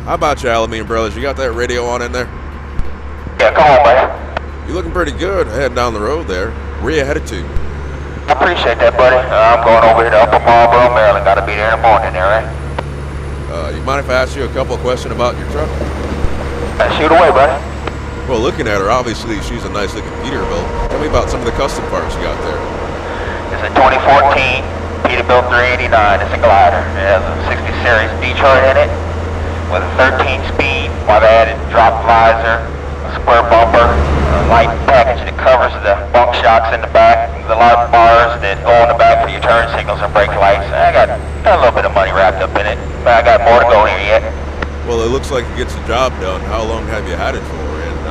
How about you, Alameen Brothers? You got that radio on in there? Yeah, come on, buddy. You're looking pretty good heading down the road there. Where you headed to? I appreciate that, buddy. I'm going over here to Upper Marlboro, Maryland. Got to be there in the morning there, right? You mind if I ask you a couple of questions about your truck? Shoot away, buddy. Well, looking at her, obviously she's a nice looking Peterbilt. Tell me about some of the custom parts you got there. It's a 2014 Peterbilt 389. It's a glider. It has a 60 series Detroit in it with a 13-speed. I've added drop visor, a square bumper, a light package that covers the bump shocks in the back, the light bars that go on the back for your turn signals and brake lights. I got a little bit of money wrapped up in it, but I got more to go here yet. Well, it looks like it gets the job done. How long have you had it for, and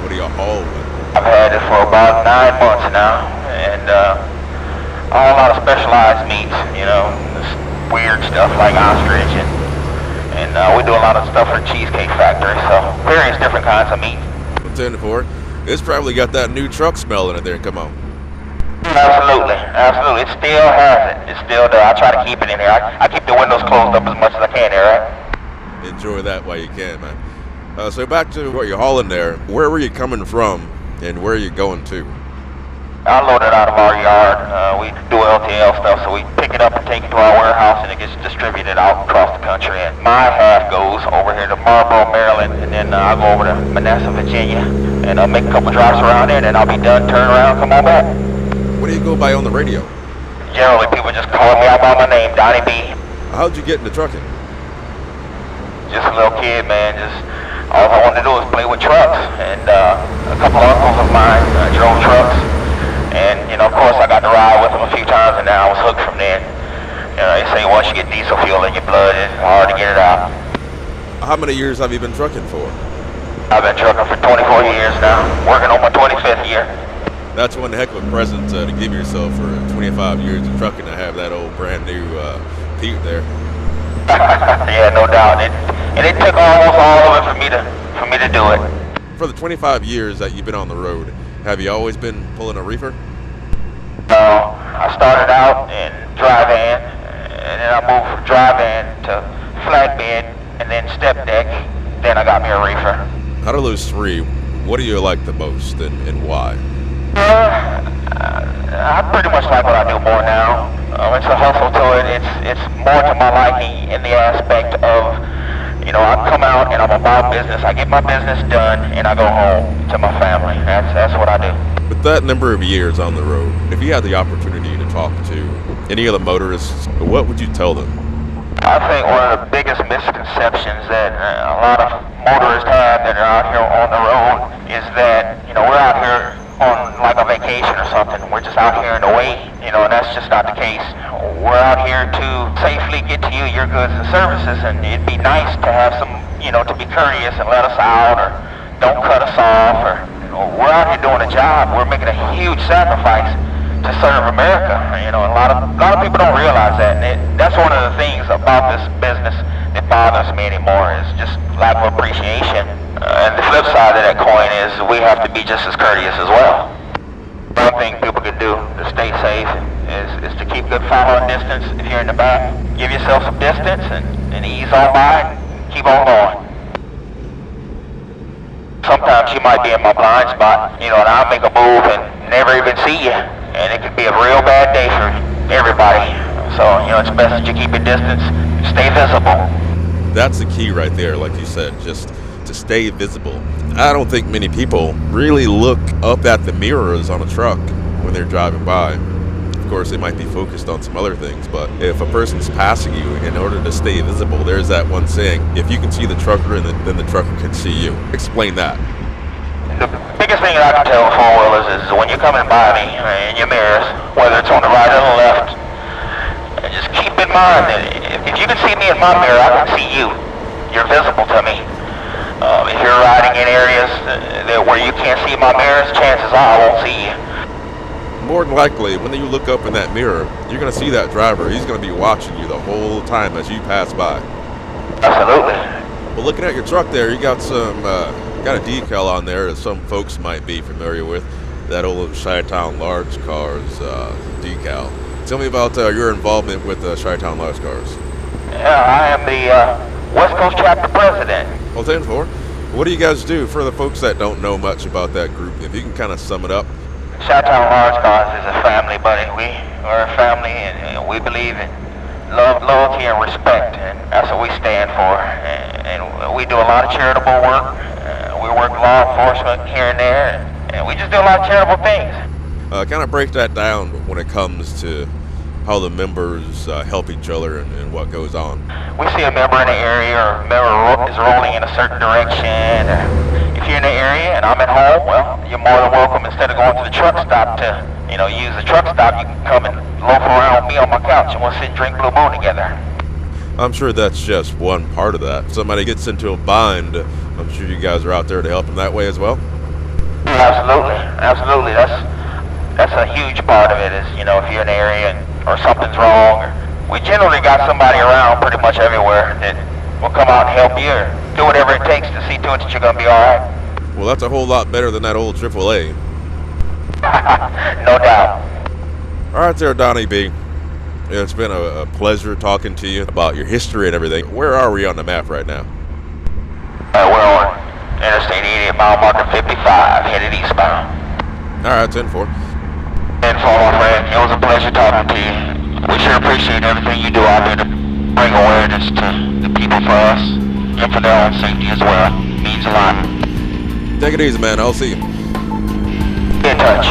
what do you haul with? I've had it for about 9 months now, and a lot of specialized meats, you know, this weird stuff like ostrich, and we do a lot of stuff for the Cheesecake Factory, so various different kinds of meat. Intended for. It's probably got that new truck smell in it there. Come on. Absolutely, absolutely. It still has it. It still does. I try to keep it in here. I keep the windows closed up as much as I can here, right? Enjoy that while you can, man. So back to what you're hauling there. Where were you coming from, and where are you going to? I load it out of our yard. We do LTL stuff, so we pick it up and take it to our warehouse, and it gets distributed out across the country. And my half goes over here to Marlboro, Maryland, and then I'll go over to Manassas, Virginia, and I'll make a couple drops around there, and then I'll be done, turn around, come on back. What do you go by on the radio? Generally, people just call me out by my name, Donnie B. How'd you get into trucking? Just a little kid, man. Just all I wanted to do was play with trucks, and a couple of uncles of mine drove trucks, and you know, of course, I got to ride with them a few times, and then I was hooked from there. You know, they say once you get diesel fuel in your blood, it's hard to get it out. How many years have you been trucking for? I've been trucking for 24 years now, working on my 25th year. That's one heck of a present to give yourself for 25 years of trucking, to have that old brand new Pete there. Yeah, no doubt. And it took almost all of it for me to do it. For the 25 years that you've been on the road, have you always been pulling a reefer? No, I started out in dry van, and then I moved from dry van to flatbed, and then step deck. Then I got me a reefer. Out of those three, what do you like the most, and why? I pretty much like what I do more now. It's a hustle to it. It's more to my liking in the aspect of, you know, I come out and I'm about business. I get my business done and I go home to my family. That's what I do. With that number of years on the road, if you had the opportunity to talk to any of the motorists, what would you tell them? I think one of the biggest misconceptions that a lot of motorists have that are out here on the road is that, you know, we're out here on like a vacation or something. We're just out here in the way, you know, and that's just not the case. We're out here to safely get to you your goods and services, and it'd be nice to have some, you know, to be courteous and let us out, or don't cut us off, or, you know, we're out here doing a job. We're making a huge sacrifice to serve America. You know, a lot of people don't realize that, and that's one of the things about this business that bothers me anymore, is just lack of appreciation. And the flip side of that coin is we have to be just as courteous as well. One thing people can do to stay safe is to keep good following distance. If you're in the back, give yourself some distance and ease on by and keep on going. Sometimes you might be in my blind spot, you know, and I'll make a move and never even see you. And it could be a real bad day for everybody. So, you know, it's best that you keep your distance, stay visible. That's the key right there, like you said, just to stay visible. I don't think many people really look up at the mirrors on a truck when they're driving by. Of course, they might be focused on some other things, but if a person's passing you, in order to stay visible, there's that one saying, if you can see the trucker, then the trucker can see you. Explain that. The biggest thing that I can tell four-wheelers is when you're coming by me in your mirrors, whether it's on the right or the left, just keep in mind that if you can see me in my mirror, I can see you. You're visible to me. If you're riding in areas where you can't see my mirrors, chances are I won't see you. More than likely, when you look up in that mirror, you're going to see that driver. He's going to be watching you the whole time as you pass by. Absolutely. Well, looking at your truck there, you got some got a decal on there that some folks might be familiar with. That old ChiTown Large Cars decal. Tell me about your involvement with ChiTown Large Cars. Yeah, I am the West Coast chapter president. Well, 10-4. What do you guys do for the folks that don't know much about that group? If you can kind of sum it up. ChiTown Large Cars is a family, buddy. We are a family, and we believe in love, loyalty, and respect, and that's what we stand for. And we do a lot of charitable work. We work law enforcement here and there, and we just do a lot of charitable things. Kind of break that down when it comes to how the members help each other and what goes on. We see a member in the area, or a member is rolling in a certain direction. If you're in the area and I'm at home, well, you're more than welcome. Instead of going to the truck stop to, use the truck stop, you can come and loaf around with me on my couch and we'll sit and drink Blue Moon together. I'm sure that's just one part of that. Somebody gets into a bind, I'm sure you guys are out there to help them that way as well. Absolutely. That's a huge part of it is, if you're in the area or something's wrong. We generally got somebody around pretty much everywhere that will come out and help you or do whatever it takes to see to it that you're going to be all right. Well, that's a whole lot better than that old AAA. No doubt. All right there, Donnie B. It's been a pleasure talking to you about your history and everything. Where are we on the map right now? We're on Interstate 80 at mile marker 55, headed eastbound. All right, 10-4. 10-4, my friend. It was a pleasure talking to you. We sure appreciate everything you do out there to bring awareness to the people for us and for their own safety as well. It means a lot. Take it easy, man. I'll see you. Be in touch.